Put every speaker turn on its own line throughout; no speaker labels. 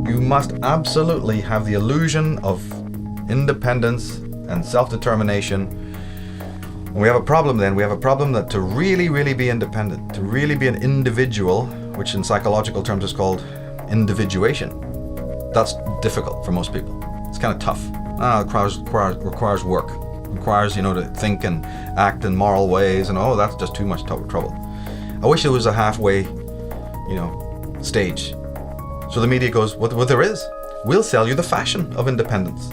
You must absolutely have the illusion of independence and self-determination. And we have a problem then. We have a problem that to really, really be independent, to really be an individual, which in psychological terms is called individuation, that's difficult for most people. It's kind of tough. It requires work. It requires, to think and act in moral ways, and that's just too much trouble. I wish there was a halfway, stage. So the media goes, well, there is. We'll sell you the fashion of independence.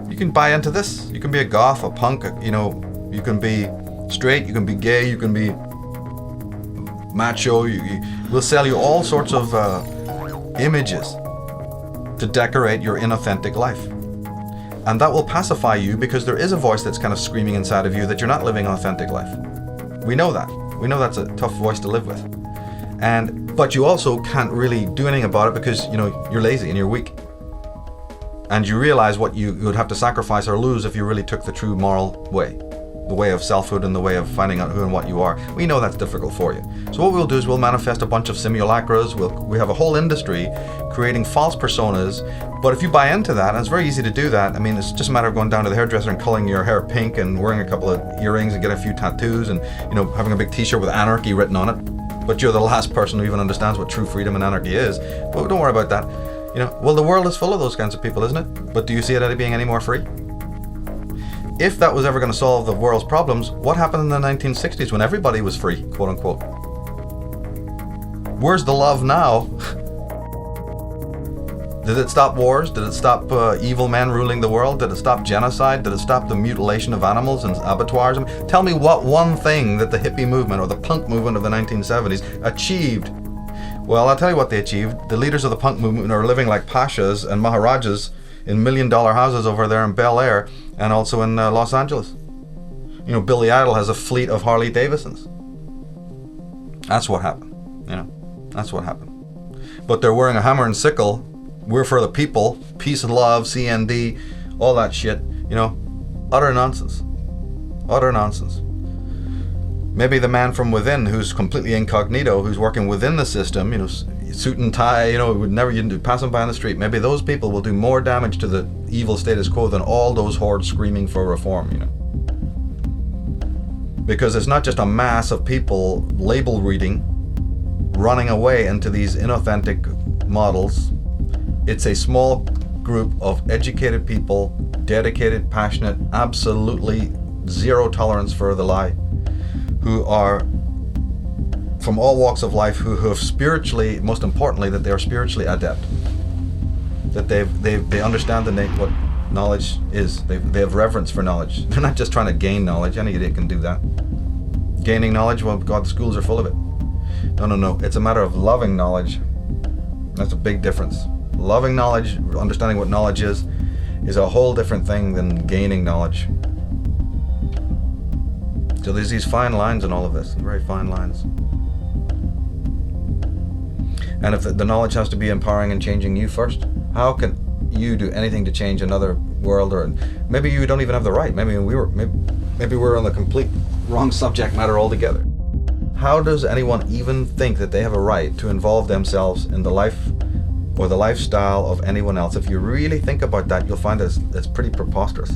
You can buy into this. You can be a goth, a punk, you can be straight, you can be gay, you can be macho. We'll sell you all sorts of images to decorate your inauthentic life. And that will pacify you because there is a voice that's kind of screaming inside of you that you're not living an authentic life. We know that. We know that's a tough voice to live with. But you also can't really do anything about it because, you're lazy and you're weak. And you realize what you would have to sacrifice or lose if you really took the true moral way. The way of selfhood and the way of finding out who and what you are. We know that's difficult for you. So what we'll do is we'll manifest a bunch of simulacras. We have a whole industry creating false personas. But if you buy into that, and it's very easy to do that. I mean, it's just a matter of going down to the hairdresser and coloring your hair pink and wearing a couple of earrings and getting a few tattoos and, having a big t-shirt with anarchy written on it. But you're the last person who even understands what true freedom and anarchy is. But don't worry about that. Well, the world is full of those kinds of people, isn't it? But do you see it as being any more free? If that was ever going to solve the world's problems, what happened in the 1960s when everybody was free, quote unquote? Where's the love now? Did it stop wars? Did it stop evil men ruling the world? Did it stop genocide? Did it stop the mutilation of animals and abattoirs? Tell me what one thing that the hippie movement or the punk movement of the 1970s achieved. Well, I'll tell you what they achieved. The leaders of the punk movement are living like pashas and maharajas in $1 million houses over there in Bel Air and also in Los Angeles. Billy Idol has a fleet of Harley Davidsons. That's what happened. That's what happened. But they're wearing a hammer and sickle. We're for the people, peace and love, CND, all that shit. Utter nonsense. Utter nonsense. Maybe the man from within who's completely incognito, who's working within the system, suit and tie, would never you'd pass him by on the street. Maybe those people will do more damage to the evil status quo than all those hordes screaming for reform, Because it's not just a mass of people label reading, running away into these inauthentic models. It's a small group of educated people, dedicated, passionate, absolutely zero tolerance for the lie, who are from all walks of life, who have spiritually, most importantly, that they are spiritually adept, that they understand what knowledge is. They have reverence for knowledge. They're not just trying to gain knowledge. Any idiot can do that. Gaining knowledge, well, God, the schools are full of it. No. It's a matter of loving knowledge. That's a big difference. Loving knowledge, understanding what knowledge is a whole different thing than gaining knowledge. So there's these fine lines in all of this, very fine lines. And if the knowledge has to be empowering and changing you first, how can you do anything to change another world? Or maybe you don't even have the right. Maybe we're on the complete wrong subject matter altogether. How does anyone even think that they have a right to involve themselves in the life or the lifestyle of anyone else? If you really think about that, you'll find that it's pretty preposterous.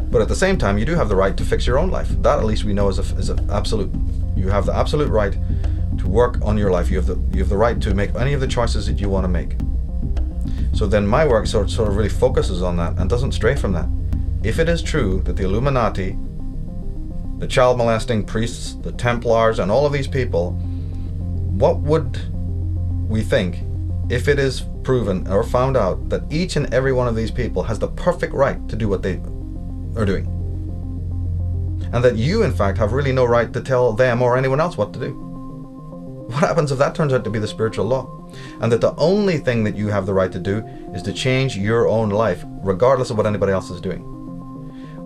But at the same time, you do have the right to fix your own life. That at least we know is an absolute. You have the absolute right to work on your life. You have the right to make any of the choices that you want to make. So then my work sort of really focuses on that and doesn't stray from that. If it is true that the Illuminati, the child molesting priests, the Templars, and all of these people, what would we think if it is proven or found out that each and every one of these people has the perfect right to do what they are doing? And that you, in fact, have really no right to tell them or anyone else what to do. What happens if that turns out to be the spiritual law? And that the only thing that you have the right to do is to change your own life, regardless of what anybody else is doing.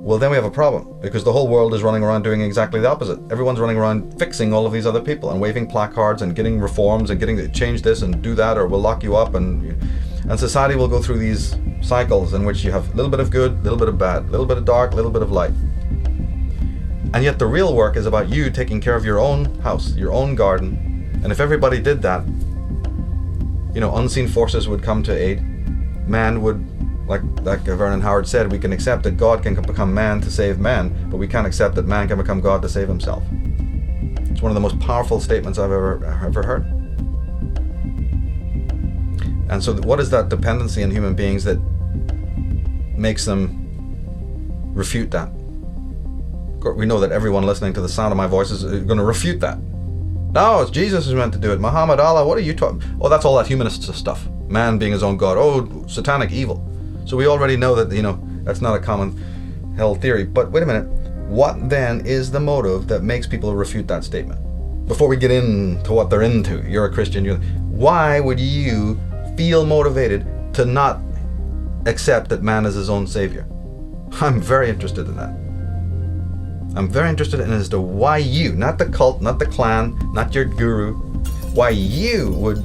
Well, then we have a problem, because the whole world is running around doing exactly the opposite. Everyone's running around fixing all of these other people and waving placards and getting reforms and getting to change this and do that, or we'll lock you up. And society will go through these cycles in which you have a little bit of good, a little bit of bad, a little bit of dark, a little bit of light. And yet the real work is about you taking care of your own house, your own garden. And if everybody did that, unseen forces would come to aid. Man would, like Vernon Howard said, we can accept that God can become man to save man, but we can't accept that man can become God to save himself. It's one of the most powerful statements I've ever heard. And so what is that dependency in human beings that makes them refute that? We know that everyone listening to the sound of my voice is going to refute that. No, it's Jesus who's meant to do it. Muhammad, Allah, what are you talking? Oh, that's all that humanist stuff. Man being his own God. Oh, satanic evil. So we already know that, that's not a common held theory. But wait a minute. What then is the motive that makes people refute that statement? Before we get into what they're into, you're a Christian. Why would you feel motivated to not accept that man is his own savior? I'm very interested in that. I'm very interested in as to why you, not the cult, not the clan, not your guru, why you would,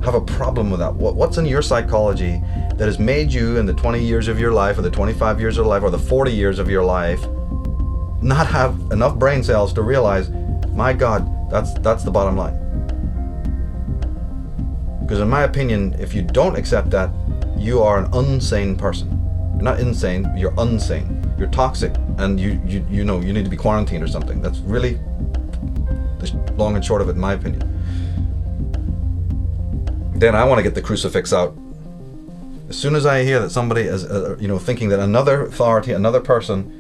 have a problem with that. What's in your psychology that has made you in the 20 years of your life, or the 25 years of life, or the 40 years of your life, not have enough brain cells to realize, my God, that's the bottom line. Because in my opinion, if you don't accept that, you are an unsane person. You're not insane, you're unsane. You're toxic, and you need to be quarantined or something. That's really the long and short of it, in my opinion. Then I want to get the crucifix out. As soon as I hear that somebody is, thinking that another authority, another person,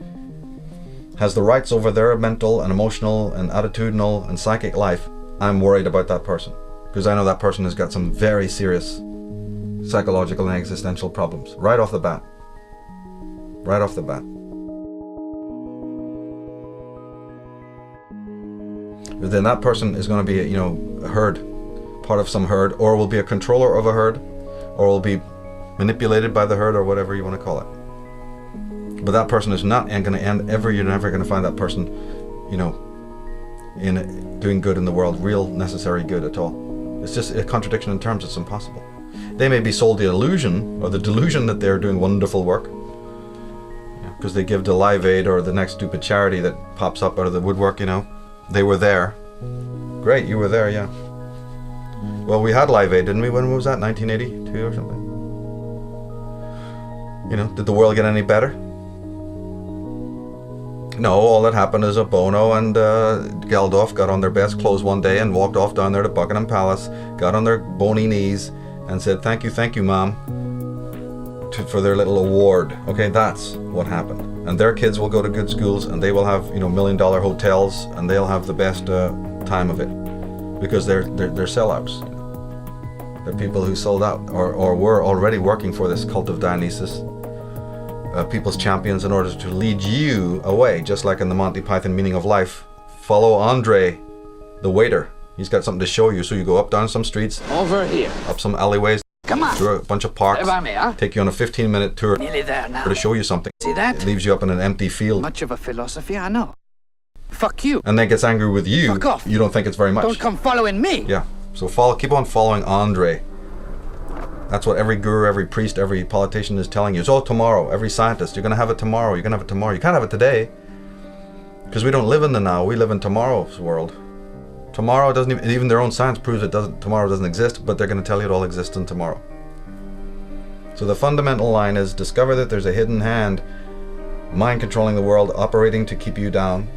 has the rights over their mental and emotional and attitudinal and psychic life, I'm worried about that person, because I know that person has got some very serious psychological and existential problems right off the bat. Right off the bat. Then that person is going to be, a herd, part of some herd, or will be a controller of a herd, or will be manipulated by the herd, or whatever you want to call it. But that person is not going to end ever. You're never going to find that person, in doing good in the world, real necessary good at all. It's just a contradiction in terms. It's impossible. They may be sold the illusion or the delusion that they're doing wonderful work, because they give to Live Aid or the next stupid charity that pops up out of the woodwork. They were there. Great, you were there, yeah. Well, we had Live Aid, didn't we? When was that? 1982 or something? Did the world get any better? No, all that happened is Bono and Geldof got on their best clothes one day and walked off down there to Buckingham Palace, got on their bony knees and said, thank you, Mom, for their little award. Okay, that's what happened. And their kids will go to good schools, and they will have, $1 million hotels, and they'll have the best time of it, because they're sellouts. They're people who sold out or were already working for this cult of Dionysus, people's champions, in order to lead you away, just like in the Monty Python Meaning of Life. Follow Andre, the waiter. He's got something to show you, so you go up down some streets,
over here,
up some alleyways,
come on,
through a bunch of parks, take you on a 15-minute tour
nearly there now,
to show you something.
See that?
It leaves you up in an empty field.
Much of a philosophy, I know. Fuck you.
And then gets angry with you.
Fuck off.
You don't think it's very much.
Don't come following me.
Yeah. So keep on following Andre. That's what every guru, every priest, every politician is telling you. It's all tomorrow. Every scientist, you're going to have it tomorrow. You're going to have it tomorrow. You can't have it today, because we don't live in the now. We live in tomorrow's world. Tomorrow doesn't even their own science proves tomorrow doesn't exist, but they're going to tell you it all exists in tomorrow. So the fundamental line is, discover that there's a hidden hand, mind controlling the world, operating to keep you down.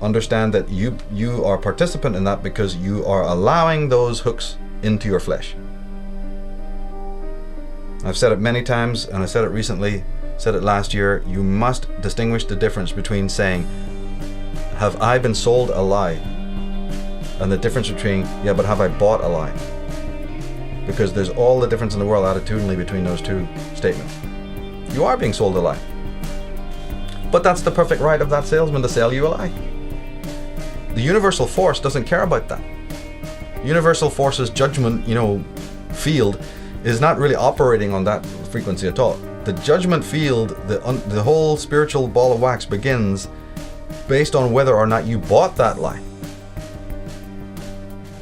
Understand that you are a participant in that, because you are allowing those hooks into your flesh. I've said it many times, and I said it recently, said it last year. You must distinguish the difference between saying, have I been sold a lie? And the difference between, yeah, but have I bought a lie? Because there's all the difference in the world attitudinally between those two statements. You are being sold a lie. But that's the perfect right of that salesman to sell you a lie. The universal force doesn't care about that. Universal force's judgment, field is not really operating on that frequency at all. The judgment field, the whole spiritual ball of wax begins based on whether or not you bought that lie.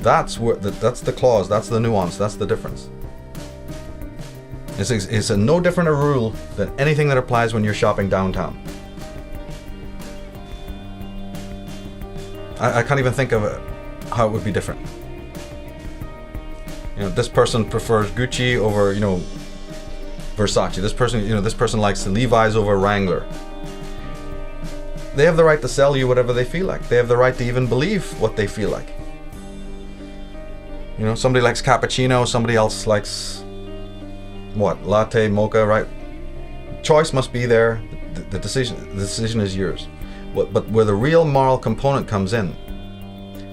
That's the clause, that's the nuance, that's the difference. It's a no different a rule than anything that applies when you're shopping downtown. I can't even think of how it would be different. This person prefers Gucci over, Versace. This person likes the Levi's over Wrangler. They have the right to sell you whatever they feel like. They have the right to even believe what they feel like. Somebody likes cappuccino, somebody else likes latte, mocha, right? Choice must be there. The decision is yours. But where the real moral component comes in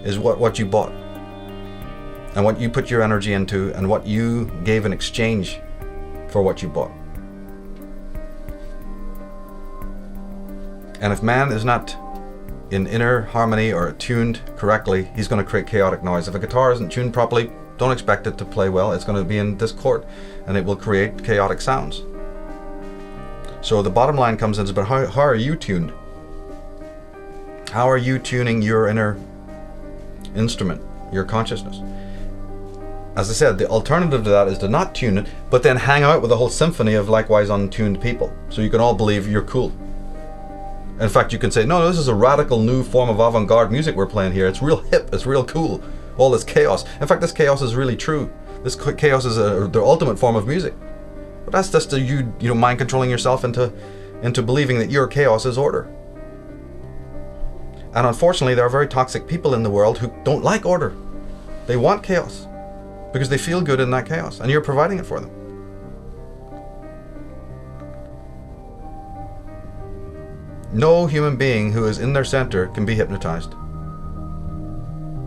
is what you bought, and what you put your energy into, and what you gave in exchange for what you bought. And if man is not in inner harmony or tuned correctly, he's going to create chaotic noise. If a guitar isn't tuned properly, don't expect it to play well. It's going to be in discord, and it will create chaotic sounds. So the bottom line comes in is about how are you tuned? How are you tuning your inner instrument, your consciousness? As I said, the alternative to that is to not tune it, but then hang out with a whole symphony of likewise untuned people, so you can all believe you're cool. In fact, you can say, no, this is a radical new form of avant-garde music we're playing here. It's real hip, it's real cool. All this chaos. In fact, this chaos is really true. This chaos is the ultimate form of music. But that's just you mind controlling yourself into believing that your chaos is order. And unfortunately, there are very toxic people in the world who don't like order. They want chaos because they feel good in that chaos, and you're providing it for them. No human being who is in their center can be hypnotized.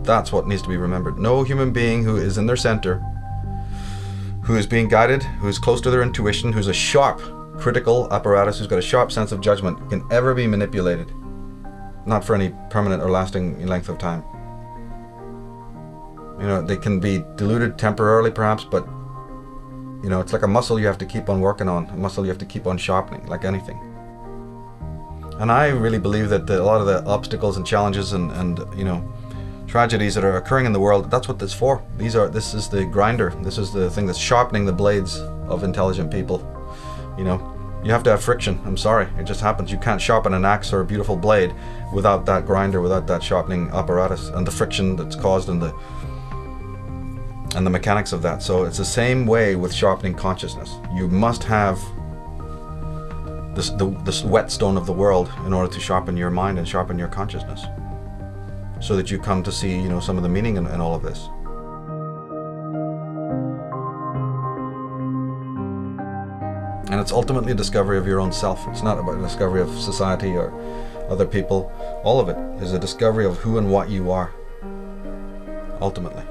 That's what needs to be remembered. No human being who is in their center, who is being guided, who is close to their intuition, who's a sharp critical apparatus, who's got a sharp sense of judgment, can ever be manipulated. Not for any permanent or lasting length of time. They can be diluted temporarily perhaps, but it's like a muscle you have to keep on working on, a muscle you have to keep on sharpening, like anything. And I really believe that a lot of the obstacles and challenges and tragedies that are occurring in the world, that's what this is for. This is the grinder. This is the thing that's sharpening the blades of intelligent people. You have to have friction. I'm sorry, it just happens. You can't sharpen an axe or a beautiful blade without that grinder, without that sharpening apparatus and the friction that's caused and the mechanics of that. So it's the same way with sharpening consciousness. You must have this whetstone of the world in order to sharpen your mind and sharpen your consciousness, so that you come to see some of the meaning in all of this. And it's ultimately a discovery of your own self. It's not about a discovery of society or other people. All of it is a discovery of who and what you are, ultimately.